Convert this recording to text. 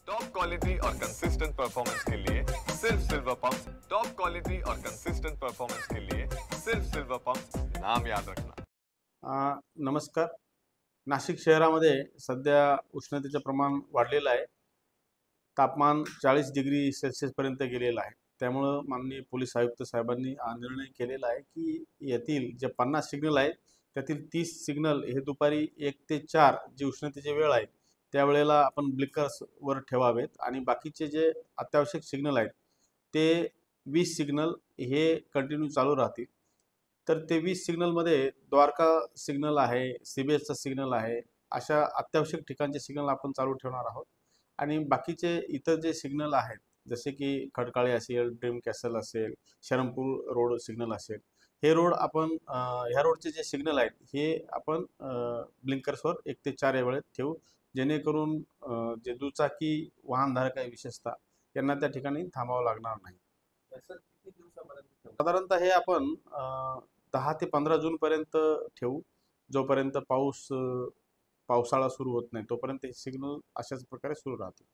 Top quality और consistent performance के लिए सिर्फ सिल्वर पंप। टॉप क्वालिटी और कंसिस्टेंट परफॉर्मेंस के लिए सिर्फ सिल्वर पंप, नाम याद रखना। नमस्कार। नाशिक शहरामध्ये सध्या उष्णतेचं प्रमाण वाढलेलं आहे। तापमान 40 डिग्री सेल्सिअसपर्यंत गेलेलं आहे। त्यामुळं माननीय पोलीस आयुक्त साहेबांनी हा निर्णय केलेला आहे की यातील जे 50 सिग्नल आहेत त्यातील 30 सिग्नल हे दुपारी 1 ते 4 जी उष्णतेची वेळ आहे त्यावेळेला आपण ब्लिकर्सवर ठेवावेत आणि बाकीचे जे अत्यावश्यक सिग्नल आहेत ते 20 सिग्नल हे कंटिन्यू चालू राहतील। तर ते 20 सिग्नलमध्ये द्वारका सिग्नल आहे, CBSचा सिग्नल आहे, अशा अत्यावश्यक ठिकाणचे सिग्नल आपण चालू ठेवणार आहोत। आणि बाकीचे इतर जे सिग्नल आहेत जसे की खडकाळे असेल, ड्रीम कॅसल असेल, शरमपूर रोड सिग्नल असेल, हे रोड आपण ह्या रोडचे जे सिग्नल आहेत हे आपण ब्लिंकर्सवर 1 ते 4 या वेळेत ठेवू, जेणेकरून जे दुचाकी वाहनधारक आहे विशेषतः यांना त्या ठिकाणी थांबावं लागणार नाही। साधारणतः हे आपण 10 ते 15 जूनपर्यंत ठेवू, जोपर्यंत पावसाळा सुरू होत नाही तोपर्यंत हे सिग्नल अशाच प्रकारे सुरू राहतील।